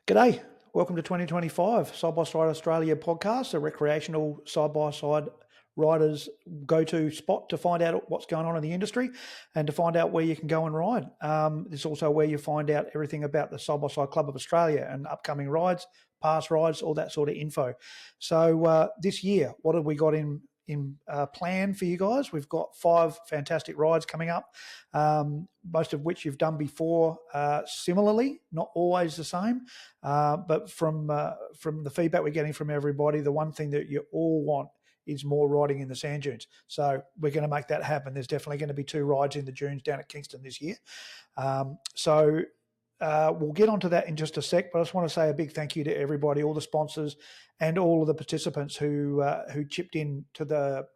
G'day, welcome to 2025 Side by Side Australia podcast, a recreational side by side riders go-to spot to find out what's going on in the industry and to find out where you can go and ride. It's also where you find out everything about the Side by Side Club of Australia and upcoming rides, past rides, all that sort of info. So this year, what have we got in plan for you guys? We've got 5 fantastic rides coming up, most of which you've done before similarly, not always the same, but from the feedback we're getting from everybody, the one thing that you all want is more riding in the sand dunes. So we're going to make that happen. There's definitely going to be 2 rides in the dunes down at Kingston this year. We'll get onto that in just a sec, but I just want to say a big thank you to everybody, all the sponsors and all of the participants who chipped in to the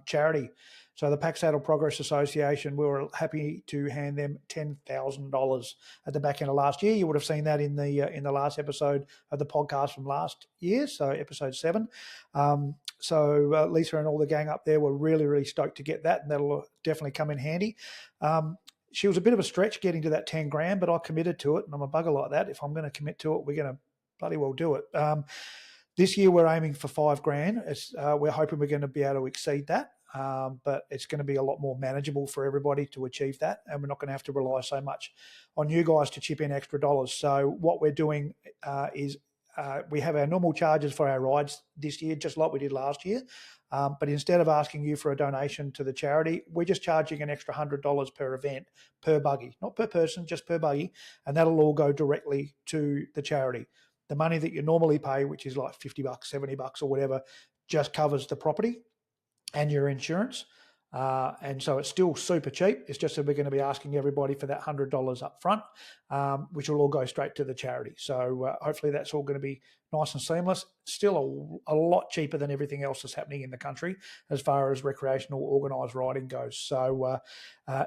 charity. So the Pack Saddle Progress Association, we were happy to hand them $10,000 at the back end of last year. You would have seen that in the last episode of the podcast from last year, so episode 7. So Lisa and all the gang up there were really, really stoked to get that, and that'll definitely come in handy. She was a bit of a stretch getting to that 10 grand, but I committed to it, and I'm a bugger like that. If I'm going to commit to it, we're going to bloody well do it. This year we're aiming for 5 grand. We're hoping we're going to be able to exceed that, but it's going to be a lot more manageable for everybody to achieve that, and we're not going to have to rely so much on you guys to chip in extra dollars. So what we're doing is we have our normal charges for our rides this year, just like we did last year. But instead of asking you for a donation to the charity, we're just charging an extra $100 per event, per buggy, not per person, just per buggy. And that'll all go directly to the charity. The money that you normally pay, which is like $50, $70 or whatever, just covers the property and your insurance. And so it's still super cheap. It's just that we're going to be asking everybody for that $100 up front, which will all go straight to the charity. So hopefully that's all going to be nice and seamless. Still a lot cheaper than everything else that's happening in the country as far as recreational organised riding goes. So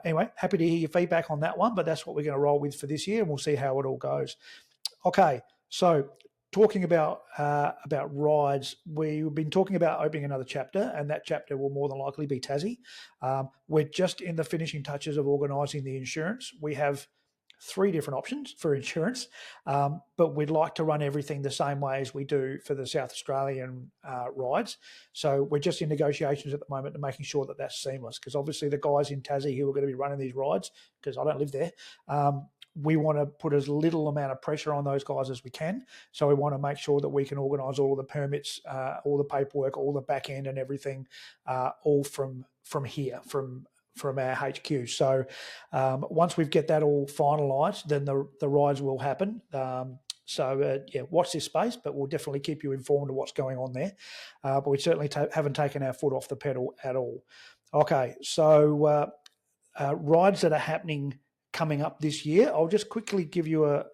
anyway, happy to hear your feedback on that one, but that's what we're going to roll with for this year, and we'll see how it all goes. Okay, so talking about rides, we've been talking about opening another chapter, and that chapter will more than likely be Tassie. We're just in the finishing touches of organising the insurance. We have 3 different options for insurance, but we'd like to run everything the same way as we do for the South Australian rides. So we're just in negotiations at the moment to making sure that that's seamless, because obviously the guys in Tassie who are going to be running these rides, because I don't live there, we want to put as little amount of pressure on those guys as we can. So we want to make sure that we can organise all of the permits, all the paperwork, all the back end and everything, all from here, from our HQ. So once we get that all finalised, then the rides will happen. Watch this space, but we'll definitely keep you informed of what's going on there. But we certainly haven't taken our foot off the pedal at all. Okay, so rides that are happening coming up this year. I'll just quickly give you a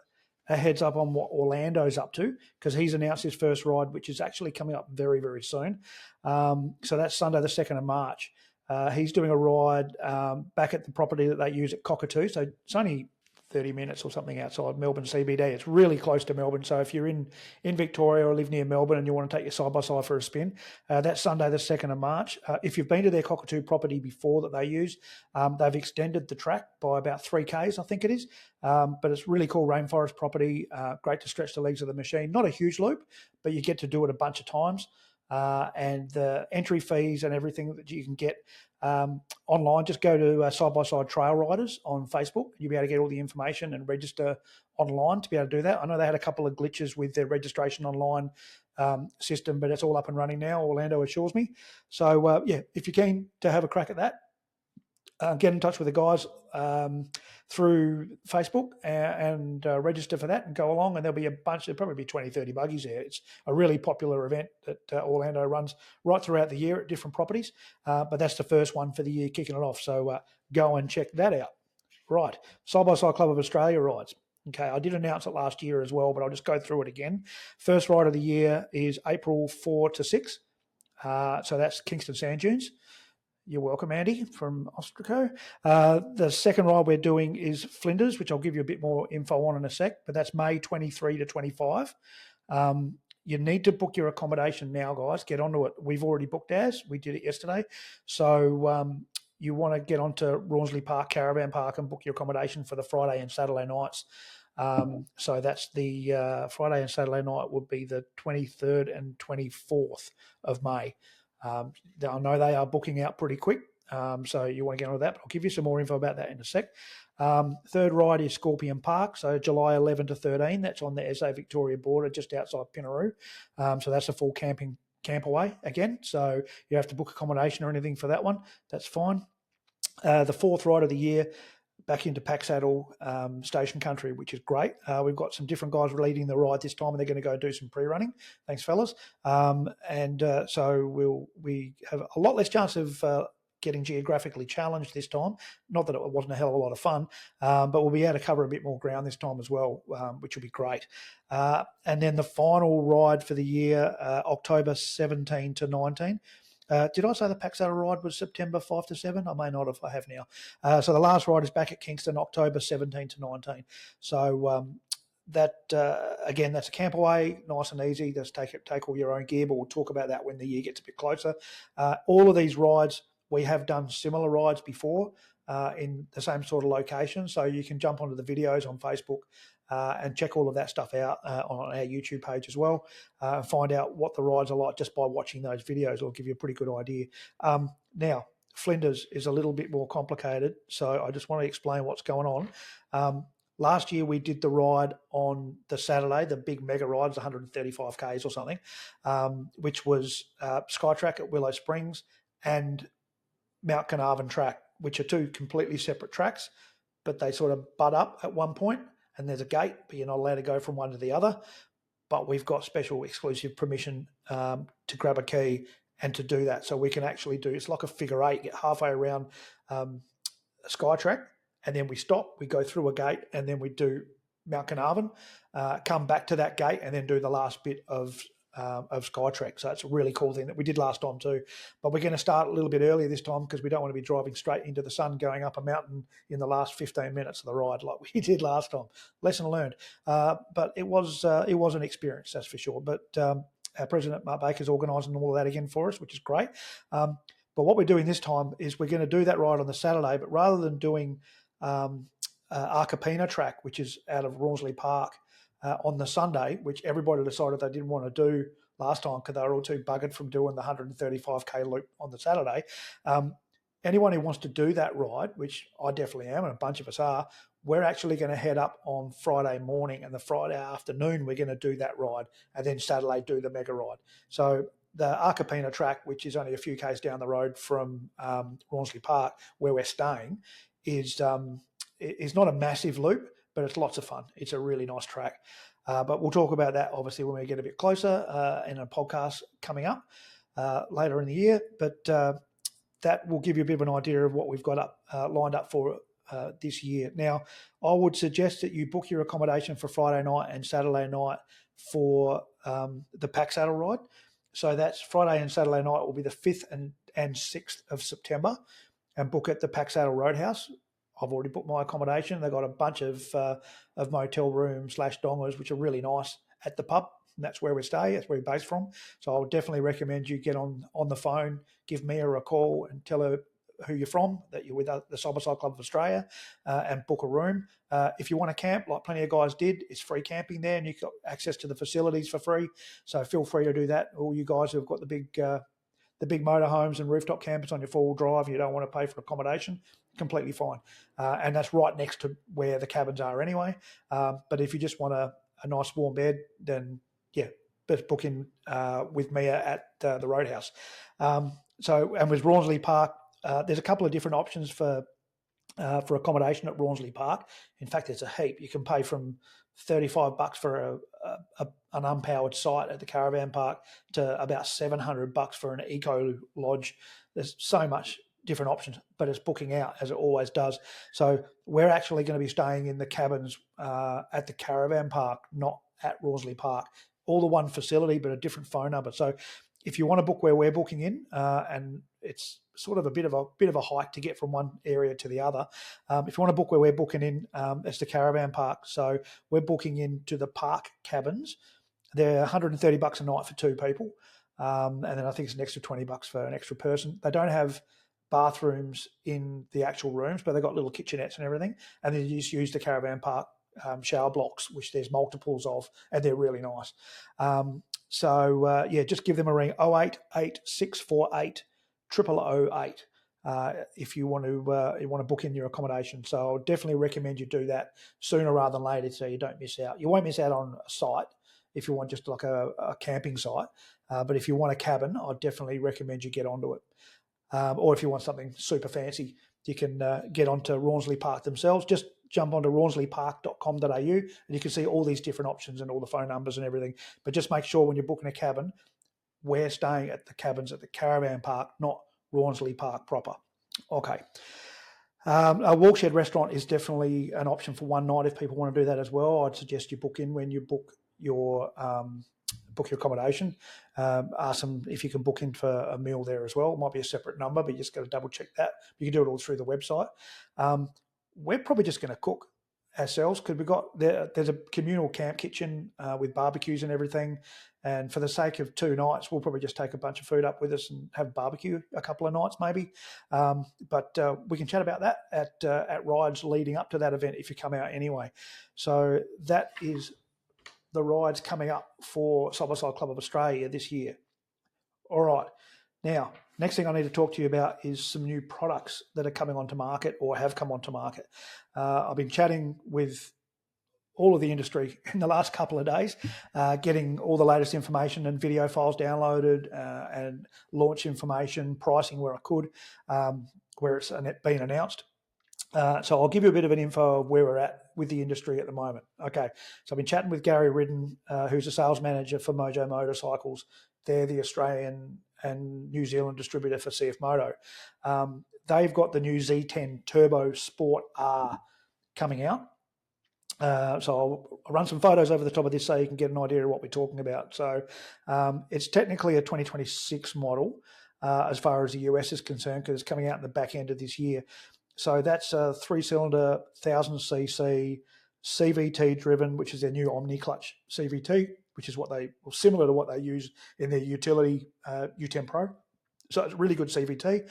heads up on what Orlando's up to, because he's announced his first ride, which is actually coming up very, very soon. So that's Sunday, the 2nd of March. He's doing a ride back at the property that they use at Cockatoo. So it's only 30 minutes or something outside Melbourne CBD. It's really close to Melbourne. So if you're in Victoria or live near Melbourne and you want to take your side-by-side for a spin, that's Sunday the 2nd of March. If you've been to their Cockatoo property before that they use, they've extended the track by about 3Ks, I think it is. But it's really cool rainforest property, great to stretch the legs of the machine. Not a huge loop, but you get to do it a bunch of times. And the entry fees and everything that you can get online, just go to Side by Side Trail Riders on Facebook. You'll be able to get all the information and register online to be able to do that. I know they had a couple of glitches with their registration online system, but it's all up and running now, Orlando assures me. So, if you're keen to have a crack at that, get in touch with the guys through Facebook and register for that and go along, and there'll probably be 20, 30 buggies there. It's a really popular event that Orlando runs right throughout the year at different properties, but that's the first one for the year kicking it off. So go and check that out. Right, Side by Side Club of Australia rides. Okay, I did announce it last year as well, but I'll just go through it again. First ride of the year is April 4 to 6. So that's Kingston Sand Dunes. You're welcome, Andy, from Ostraco. The second ride we're doing is Flinders, which I'll give you a bit more info on in a sec, but that's May 23 to 25. You need to book your accommodation now, guys. Get onto it. We've already booked ours. We did it yesterday. So you want to get onto Rawnsley Park Caravan Park and book your accommodation for the Friday and Saturday nights. So that's the Friday and Saturday night would be the 23rd and 24th of May. I know they are booking out pretty quick, so you want to get on with that, but I'll give you some more info about that in a sec. Third ride is Scorpion Park, so July 11 to 13. That's on the SA Victoria border, just outside Pinaroo. So that's a full camp away again. So you have to book accommodation or anything for that one. That's fine. The fourth ride of the year, back into Pack Saddle Station Country, which is great. We've got some different guys leading the ride this time, and they're going to go do some pre-running. Thanks, fellas. So we have a lot less chance of getting geographically challenged this time. Not that it wasn't a hell of a lot of fun, but we'll be able to cover a bit more ground this time as well, which will be great. And then the final ride for the year, October 17 to 19. Did I say the Pack Saddle ride was September 5 to 7? I may not if I have now. So the last ride is back at Kingston, October 17 to 19. So again, that's a camp away, nice and easy. Just take all your own gear, but we'll talk about that when the year gets a bit closer. All of these rides, we have done similar rides before in the same sort of location. So you can jump onto the videos on Facebook and check all of that stuff out on our YouTube page as well. Find out what the rides are like just by watching those videos. It'll give you a pretty good idea. Now, Flinders is a little bit more complicated, so I just want to explain what's going on. Last year, we did the ride on the Saturday, the big mega rides, 135 Ks or something, which was Skytrack at Willow Springs and Mount Carnarvon track, which are two completely separate tracks, but they sort of butt up at one point, and there's a gate, but you're not allowed to go from one to the other. But we've got special exclusive permission to grab a key and to do that. So we can actually do, it's like a figure eight, get halfway around Skytrack, and then we stop, we go through a gate, and then we do Mount Carnarvon, come back to that gate, and then do the last bit of Skytrack. So it's a really cool thing that we did last time too. But we're going to start a little bit earlier this time because we don't want to be driving straight into the sun going up a mountain in the last 15 minutes of the ride like we did last time. Lesson learned. But it was an experience, that's for sure. But our president, Mark Baker's organising all of that again for us, which is great. But what we're doing this time is we're going to do that ride on the Saturday, but rather than doing Arcapina track, which is out of Rawnsley Park, on the Sunday, which everybody decided they didn't want to do last time because they were all too buggered from doing the 135K loop on the Saturday. Anyone who wants to do that ride, which I definitely am, and a bunch of us are, we're actually going to head up on Friday morning, and the Friday afternoon we're going to do that ride, and then Saturday do the mega ride. So the Arcapina track, which is only a few Ks down the road from Rawnsley Park, where we're staying, is not a massive loop, but it's lots of fun. It's a really nice track. But we'll talk about that, obviously, when we get a bit closer in a podcast coming up later in the year. But that will give you a bit of an idea of what we've got lined up for this year. Now, I would suggest that you book your accommodation for Friday night and Saturday night for the Pack Saddle ride. So that's Friday and Saturday night will be the 5th and 6th of September, and book at the Pack Saddle Roadhouse. I've already booked my accommodation. They've got a bunch of motel rooms / dongers, which are really nice at the pub. And that's where we stay. That's where we're based from. So I would definitely recommend you get on the phone, give Mia a call and tell her who you're from, that you're with the Side-by-Side Club of Australia, and book a room. If you want to camp, like plenty of guys did, it's free camping there, and you've got access to the facilities for free. So feel free to do that. All you guys who've got the big motorhomes and rooftop campers on your four-wheel drive, you don't want to pay for accommodation, completely fine. And that's right next to where the cabins are anyway. But if you just want a nice warm bed, then yeah, best book in with Mia at the Roadhouse. And with Rawnsley Park, there's a couple of different options for accommodation at Rawnsley Park. In fact, there's a heap. You can pay from $35 for an unpowered site at the caravan park to about $700 for an eco lodge. There's so much different options, but it's booking out as it always does. So we're actually going to be staying in the cabins at the caravan park, not at Rawnsley Park. All the one facility, but a different phone number. So if you want to book where we're booking in, and it's sort of a bit of a hike to get from one area to the other. If you want to book where we're booking in, it's the caravan park. So we're booking into the park cabins. They're $130 a night for two people, and then I think it's an extra $20 for an extra person. They don't have bathrooms in the actual rooms, but they've got little kitchenettes and everything, and then you just use the caravan park shower blocks, which there's multiples of, and they're really nice. Just give them a ring, 088648 0008. If you want to book in your accommodation. So I'll definitely recommend you do that sooner rather than later, so you don't miss out. You won't miss out on a site if you want just like a camping site, but if you want a cabin, I'd definitely recommend you get onto it. Or if you want something super fancy, you can get onto Rawnsley Park themselves. Just jump onto rawnsleypark.com.au and you can see all these different options and all the phone numbers and everything. But just make sure when you're booking a cabin, we're staying at the cabins at the caravan park, not Rawnsley Park proper. Okay. A Walkshed restaurant is definitely an option for one night if people want to do that as well. I'd suggest you book in when you book your accommodation. Ask them if you can book in for a meal there as well. It might be a separate number, but you just got to double check that. You can do it all through the website. We're probably just going to cook ourselves because there's a communal camp kitchen with barbecues and everything. And for the sake of 2 nights, we'll probably just take a bunch of food up with us and have barbecue a couple of nights maybe. But we can chat about that at rides leading up to that event if you come out anyway. So that is the rides coming up for Side by Side Club of Australia this year. All right. Now, next thing I need to talk to you about is some new products that are coming onto market or have come onto market. I've been chatting with all of the industry in the last couple of days, getting all the latest information and video files downloaded and launch information, pricing where I could, where it's been announced. So I'll give you a bit of an info of where we're at with the industry at the moment. Okay, so I've been chatting with Gary Ridden, who's a sales manager for Mojo Motorcycles. They're the Australian and New Zealand distributor for CF Moto. They've got the new Z10 Turbo Sport R coming out. So I'll run some photos over the top of this so you can get an idea of what we're talking about. So it's technically a 2026 model as far as the US is concerned because it's coming out in the back end of this year. So that's a 3-cylinder, 1,000cc CVT driven, which is their new Omni Clutch CVT, which is similar to what they use in their utility U10 Pro. So it's a really good CVT.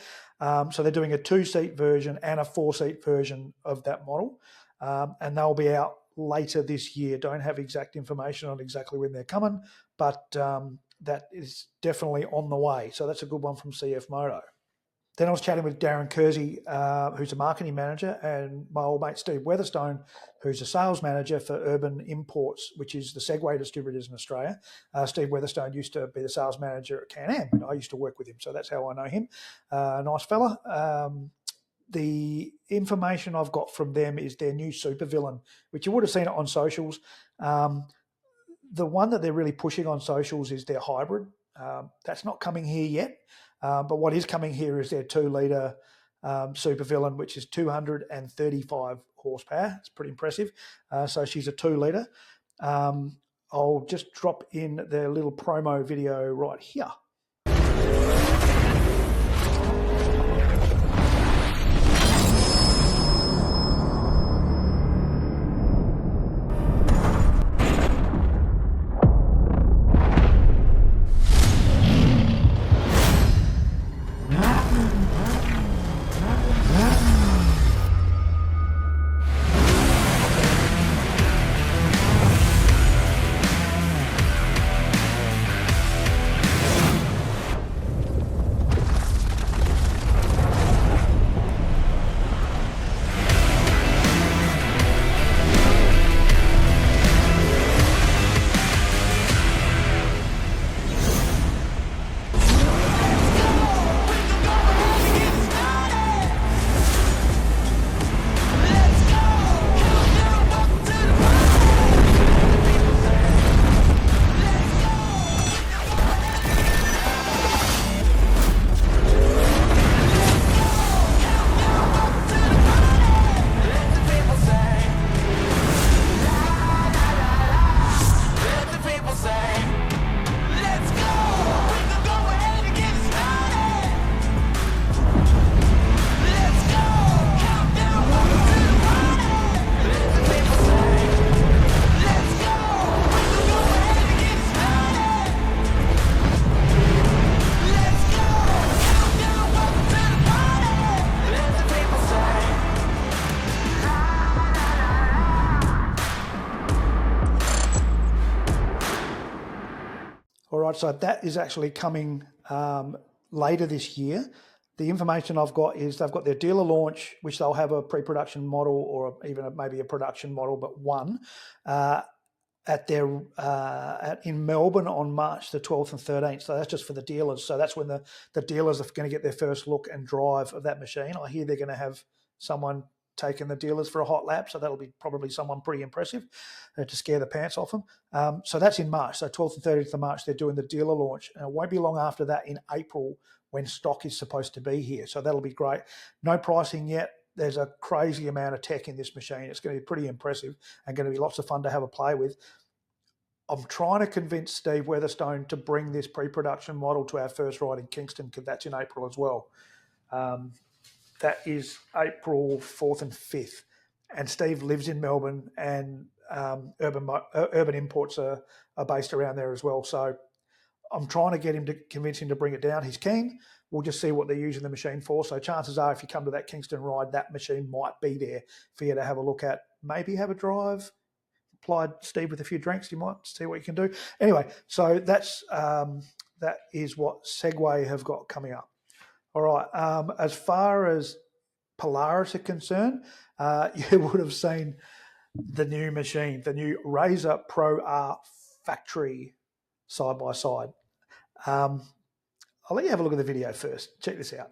So they're doing a 2-seat version and a 4-seat version of that model. And they'll be out later this year. Don't have exact information on exactly when they're coming, but that is definitely on the way. So that's a good one from CF Moto. Then I was chatting with Darren Kersey, who's a marketing manager, and my old mate Steve Weatherstone, who's a sales manager for Urban Imports, which is the Segway distributors in Australia. Steve Weatherstone used to be the sales manager at Can-Am, and I used to work with him, so that's how I know him. Nice fella. The information I've got from them is their new supervillain, which you would have seen it on socials. The one that they're really pushing on socials is their hybrid. That's not coming here yet. But what is coming here is their 2-litre supervillain, which is 235 horsepower. It's pretty impressive. So she's a 2-litre. I'll just drop in their little promo video right here. right, so that is actually coming later this year. The information I've got is they've got their dealer launch, which they'll have a pre-production model or even maybe a production model, but one at their in Melbourne on March the 12th and 13th. So that's just for the dealers. So that's when the dealers are going to get their first look and drive of that machine. I hear they're going to have someone taking the dealers for a hot lap, so that'll be probably someone pretty impressive to scare the pants off them. So that's in March. So 12th and 13th of March, they're doing the dealer launch. And it won't be long after that in April when stock is supposed to be here. So that'll be great. No pricing yet. There's a crazy amount of tech in this machine. It's going to be pretty impressive and going to be lots of fun to have a play with. I'm trying to convince Steve Weatherstone to bring this pre-production model to our first ride in Kingston, because that's in April as well. That is April 4th and 5th. And Steve lives in Melbourne, and Urban Imports are based around there as well. So I'm trying to convince him to bring it down. He's keen. We'll just see what they're using the machine for. So chances are, if you come to that Kingston ride, that machine might be there for you to have a look at. Maybe have a drive. Applied Steve with a few drinks, you might see what you can do. Anyway, so that is what Segway have got coming up. All right. As far as Polaris are concerned, you would have seen the new machine, the new Razor Pro R factory side by side. I'll let you have a look at the video first. Check this out.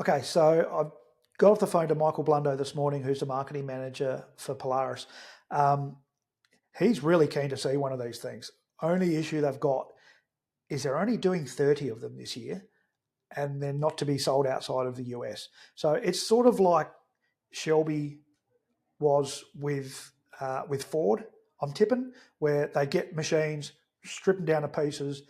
Okay, so I've got off the phone to Michael Blundo this morning, who's the marketing manager for Polaris. He's really keen to see one of these things. Only issue they've got is they're only doing 30 of them this year, and they're not to be sold outside of the US. So it's sort of like Shelby was with Ford, I'm tipping, where they get machines, strip them down to pieces,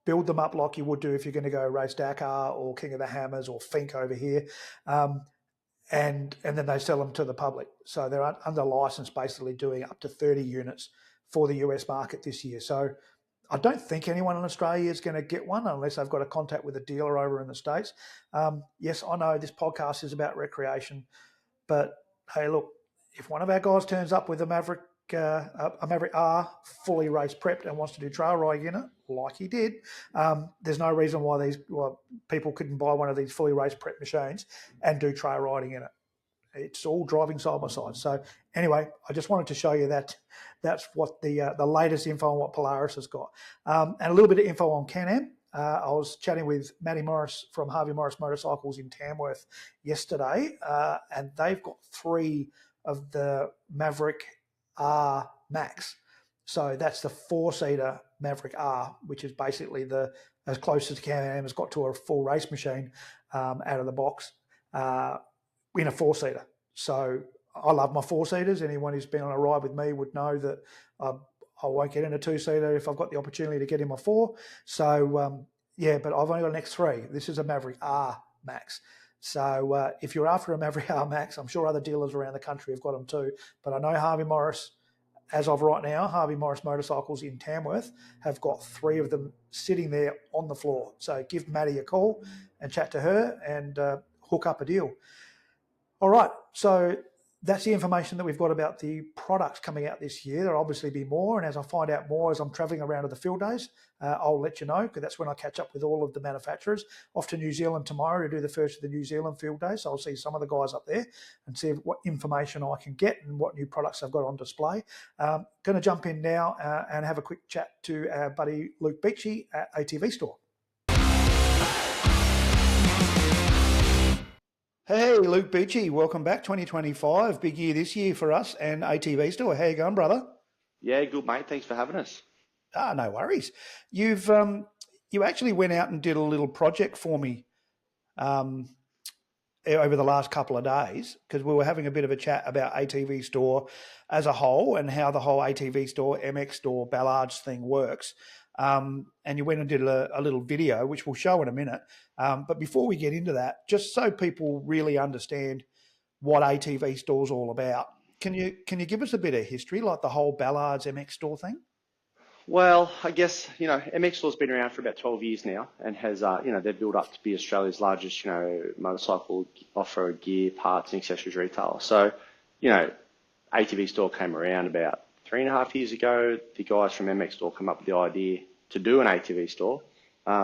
build them up like you would do if you're going to go race Dakar or King of the Hammers or Fink over here, and then they sell them to the public. So they're under license, basically doing up to 30 units for the US market this year. So I don't think anyone in Australia is going to get one unless they've got a contact with a dealer over in the States. Yes, I know this podcast is about recreation, but hey, look, if one of our guys turns up with a Maverick R fully race prepped and wants to do trail riding in it, like he did, there's no reason why people couldn't buy one of these fully race prepped machines and do trail riding in it. It's all driving side by side. So anyway, I just wanted to show you that that's what the latest info on what Polaris has got. And a little bit of info on Can-Am. I was chatting with Matty Morris from Harvey Morris Motorcycles in Tamworth yesterday, and they've got 3 of the Maverick R Max. So that's the 4-seater Maverick R, which is basically as close as Can-Am has got to a full race machine out of the box in a 4-seater. So I love my 4-seaters. Anyone who's been on a ride with me would know that I won't get in a 2-seater if I've got the opportunity to get in my 4. So but I've only got an X3. This is a Maverick R Max. So if you're after a Maverick R Max, I'm sure other dealers around the country have got them too. But I know Harvey Morris, as of right now, Harvey Morris Motorcycles in Tamworth have got 3 of them sitting there on the floor. So give Maddie a call and chat to her and hook up a deal. All right, so that's the information that we've got about the products coming out this year. There'll obviously be more, and as I find out more as I'm travelling around to the field days, I'll let you know, because that's when I catch up with all of the manufacturers. Off to New Zealand tomorrow to do the first of the New Zealand field days, so I'll see some of the guys up there and see what information I can get and what new products I've got on display. Going to jump in now and have a quick chat to our buddy Luke Beechey at ATV Store. Hey, Luke Beechey, welcome back. 2025, big year this year for us and ATV Store. How you going, brother? Yeah, good, mate. Thanks for having us. No worries. You actually went out and did a little project for me over the last couple of days, because we were having a bit of a chat about ATV Store as a whole and how the whole ATV Store, MX Store, Ballards thing works. And you went and did a little video, which we'll show in a minute. But before we get into that, just so people really understand what ATV Store's all about, can you give us a bit of history, like the whole Ballards MX Store thing? Well, I guess, MX Store's been around for about 12 years now and has, they've built up to be Australia's largest, motorcycle off-road gear, parts and accessories retailer. So, ATV Store came around about 3.5 years ago. The guys from MX Store came up with the idea to do an ATV Store,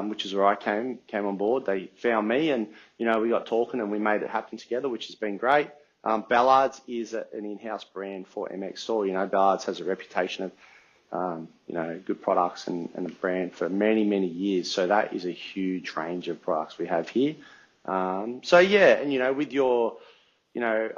which is where I came on board. They found me and, we got talking and we made it happen together, which has been great. Ballards is an in-house brand for MX Store. Ballards has a reputation of, good products and a brand for many, many years. So that is a huge range of products we have here. With your,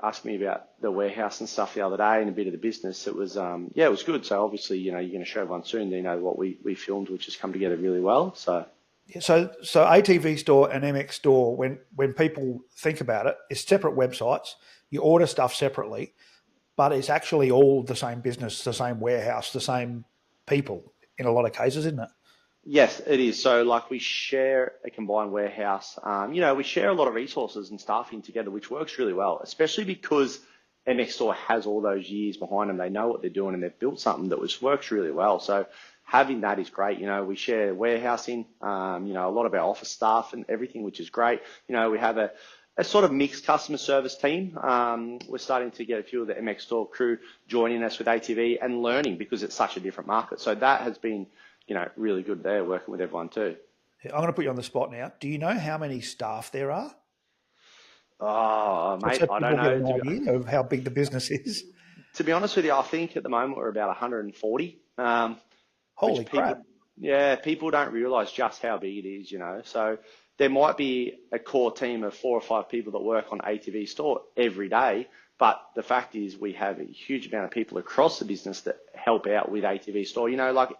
asking me about the warehouse and stuff the other day and a bit of the business, it was, it was good. So obviously, you're going to show everyone soon, what we filmed, which has come together really well. So. Yeah, so ATV Store and MX Store, when people think about it, it's separate websites. You order stuff separately, but it's actually all the same business, the same warehouse, the same people in a lot of cases, isn't it? Yes, it is. So we share a combined warehouse. We share a lot of resources and staffing together, which works really well, especially because MX Store has all those years behind them. They know what they're doing and they've built something that works really well. So having that is great. We share warehousing, a lot of our office staff and everything, which is great. We have a sort of mixed customer service team. We're starting to get a few of the MX Store crew joining us with ATV and learning because it's such a different market. So that has been, really good there working with everyone too. I'm going to put you on the spot now. Do you know how many staff there are? Oh, mate, I don't know. An idea of how big the business is. To be honest with you, I think at the moment we're about 140. Holy crap. People don't realise just how big it is, So there might be a core team of 4 or 5 people that work on ATV Store every day, but the fact is we have a huge amount of people across the business that help out with ATV Store.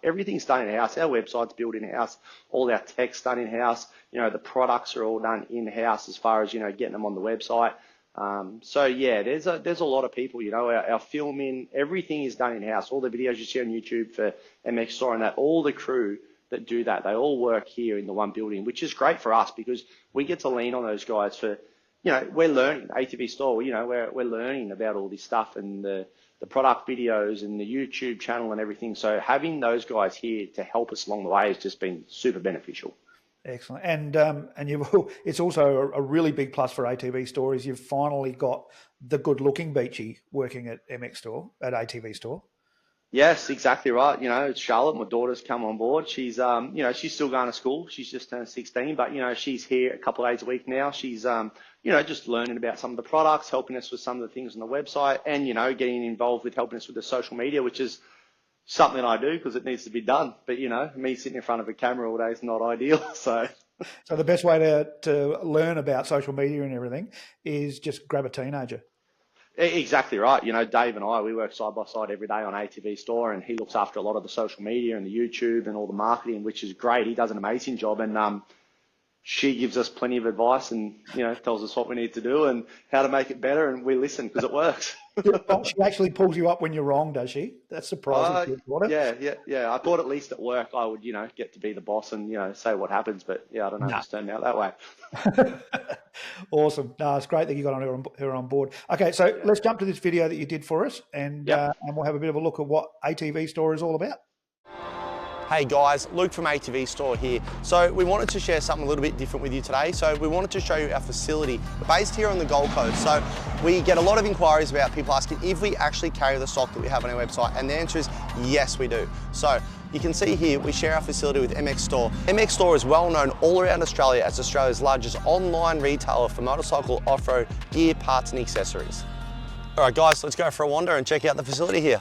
Everything's done in-house. Our website's built in-house. All our tech's done in-house. The products are all done in-house as far as, getting them on the website. There's a lot of people, our filming, everything is done in-house. All the videos you see on YouTube for MX Store and that, all the crew that do that, they all work here in the one building, which is great for us because we get to lean on those guys for, we're learning ATV Store, we're learning about all this stuff and the product videos and the YouTube channel and everything. So having those guys here to help us along the way has just been super beneficial. Excellent. And it's also a really big plus for ATV Store is you've finally got the good-looking Beechey working at MX Store, at ATV Store. Yes, exactly right. It's Charlotte, my daughter's come on board. She's, she's still going to school. She's just turned 16, but, she's here a couple of days a week now. She's, just learning about some of the products, helping us with some of the things on the website and, getting involved with helping us with the social media, which is something I do because it needs to be done. But, me sitting in front of a camera all day is not ideal. So the best way to learn about social media and everything is just grab a teenager. Exactly right. Dave and I, we work side by side every day on ATV Store and he looks after a lot of the social media and the YouTube and all the marketing, which is great. He does an amazing job and she gives us plenty of advice and, tells us what we need to do and how to make it better and we listen because it works. She actually pulls you up when you're wrong, does she? That's surprising. Yeah. I thought at least at work I would, get to be the boss and, say what happens. But yeah, I don't know. It's turned out that way. Awesome. No, it's great that you got her on board. Okay, so let's jump to this video that you did for us and we'll have a bit of a look at what ATV Store is all about. Hey guys, Luke from ATV Store here. So we wanted to share something a little bit different with you today. So we wanted to show you our facility based here on the Gold Coast. So we get a lot of inquiries about people asking if we actually carry the stock that we have on our website, and the answer is yes, we do. So you can see here, we share our facility with MX Store. MX Store is well known all around Australia as Australia's largest online retailer for motorcycle off-road gear, parts and accessories. All right guys, let's go for a wander and check out the facility here.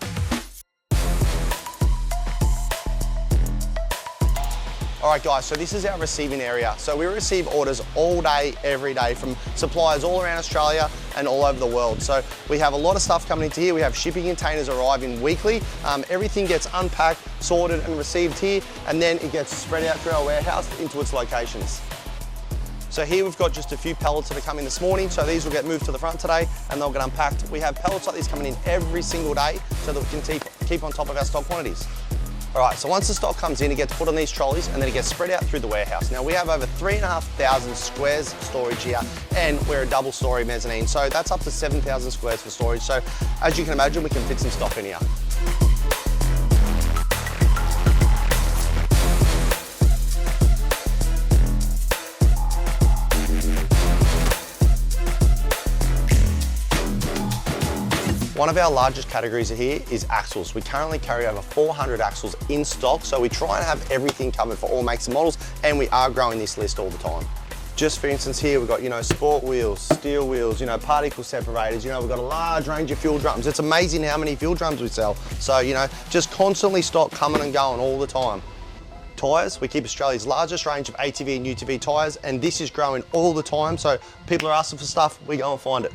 All right guys, so this is our receiving area. So we receive orders all day, every day from suppliers all around Australia and all over the world. So we have a lot of stuff coming into here. We have shipping containers arriving weekly. Everything gets unpacked, sorted and received here, and then it gets spread out through our warehouse into its locations. So here we've got just a few pallets that are coming this morning. So these will get moved to the front today and they'll get unpacked. We have pallets like these coming in every single day so that we can keep on top of our stock quantities. All right, so once the stock comes in, it gets put on these trolleys and then it gets spread out through the warehouse. Now we have over 3,500 squares storage here, and we're a double story mezzanine. So that's up to 7,000 squares for storage. So as you can imagine, we can fit some stock in here. One of our largest categories here is axles. We currently carry over 400 axles in stock, so we try and have everything covered for all makes and models, and we are growing this list all the time. Just for instance here, we've got, sport wheels, steel wheels, particle separators, we've got a large range of fuel drums. It's amazing how many fuel drums we sell. So, just constantly stock coming and going all the time. Tyres, we keep Australia's largest range of ATV and UTV tyres, and this is growing all the time. So people are asking for stuff, we go and find it.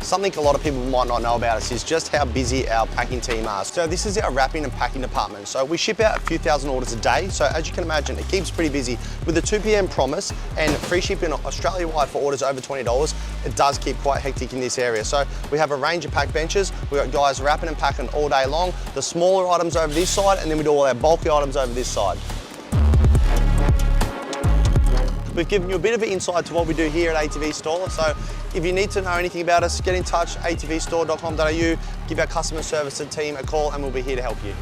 Something a lot of people might not know about us is just how busy our packing team are. So this is our wrapping and packing department. So we ship out a few thousand orders a day. So as you can imagine, it keeps pretty busy. With the 2 p.m. promise and free shipping Australia-wide for orders over $20, it does keep quite hectic in this area. So we have a range of pack benches. We've got guys wrapping and packing all day long. The smaller items over this side, and then we do all our bulky items over this side. We've given you a bit of an insight to what we do here at ATV Store. So if you need to know anything about us, get in touch, atvstore.com.au, give our customer service team a call and we'll be here to help you.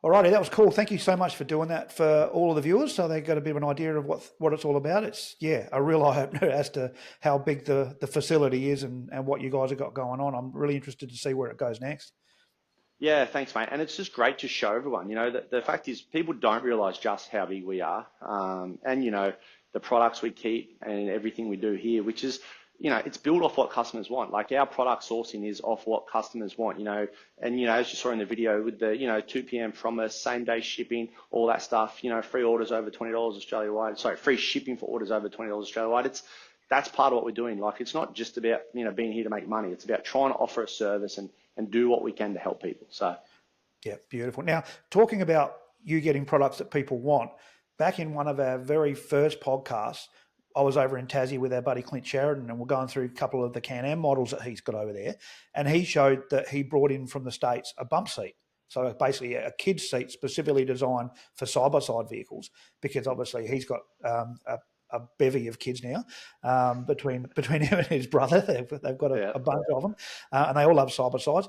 Alrighty, that was cool. Thank you so much for doing that for all of the viewers, so they got a bit of an idea of what it's all about. It's, a real eye-opener as to how big the facility is and what you guys have got going on. I'm really interested to see where it goes next. Yeah, thanks, mate. And it's just great to show everyone. The fact is people don't realise just how big we are, and the products we keep and everything we do here, which is, it's built off what customers want. Like our product sourcing is off what customers want, and as you saw in the video with the 2 p.m. promise, same day shipping, all that stuff, free orders over $20 Australia-wide. Sorry, free shipping for orders over $20 Australia-wide. That's part of what we're doing. Like it's not just about being here to make money. It's about trying to offer a service and do what we can to help people. So, yeah, beautiful. Now, talking about you getting products that people want, back in one of our very first podcasts, I was over in Tassie with our buddy Clint Sheridan, and we're going through a couple of the Can-Am models that he's got over there, and he showed that he brought in from the States a bump seat. So basically a kid's seat specifically designed for side-by-side vehicles, because obviously he's got a bevy of kids now, between him and his brother. They've got a bunch of them, and they all love side-by-sides.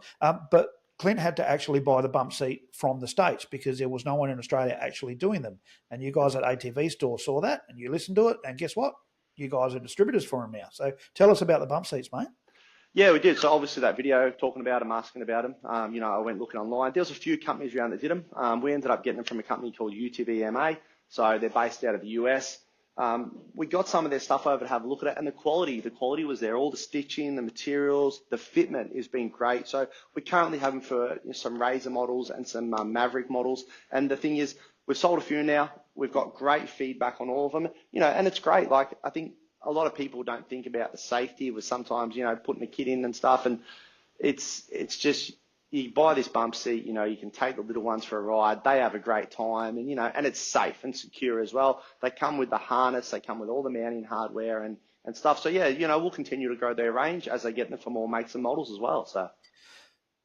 But Clint had to actually buy the bump seat from the States because there was no one in Australia actually doing them. And you guys at ATV Store saw that and you listened to it, and guess what? You guys are distributors for them now. So tell us about the bump seats, mate. Yeah, we did. So obviously that video talking about them, asking about them, I went looking online. There was a few companies around that did them. We ended up getting them from a company called UTVMA. So they're based out of the US. We got some of their stuff over to have a look at it, and the quality was there. All the stitching, the materials, the fitment has been great. So we currently have them for some Razor models and some Maverick models. And the thing is, we've sold a few now. We've got great feedback on all of them, and it's great. Like I think a lot of people don't think about the safety with sometimes, putting a kid in and stuff. And it's just, you buy this bump seat, you can take the little ones for a ride. They have a great time, and, and it's safe and secure as well. They come with the harness. They come with all the mounting hardware and stuff. So yeah, we'll continue to grow their range as they get them for more makes and models as well. So.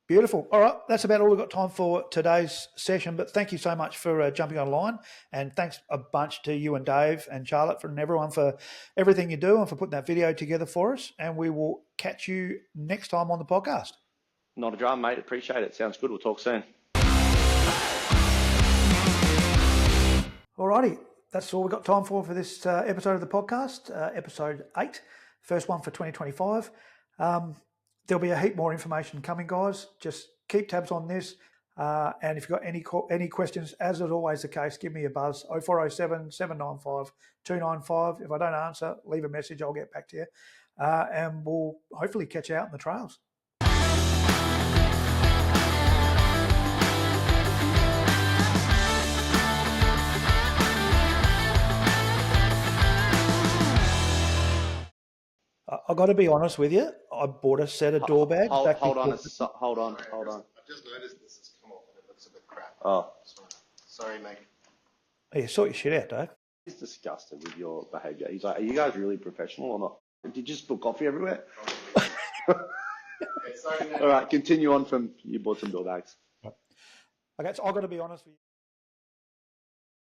Beautiful. All right, that's about all we've got time for today's session. But thank you so much for jumping online, and thanks a bunch to you and Dave and Charlotte and everyone for everything you do and for putting that video together for us. And we will catch you next time on the podcast. Not a drama, mate. Appreciate it. Sounds good. We'll talk soon. All righty, that's all we've got time for this episode of the podcast, episode 8, first one for 2025. There'll be a heap more information coming, guys. Just keep tabs on this. And if you've got any questions, as is always the case, give me a buzz, 0407 795 295. If I don't answer, leave a message. I'll get back to you. And we'll hopefully catch you out in the trails. I got to be honest with you. I bought a set of door bags. Hold on. I've just noticed this has come off and it looks a bit crap. Oh. Sorry, Mick. Yeah, sort your shit out, Dave. He's disgusted with your behaviour. He's like, are you guys really professional or not? Did you just spill coffee everywhere? All right, continue on from you bought some door bags. Okay, so I've got to be honest with you.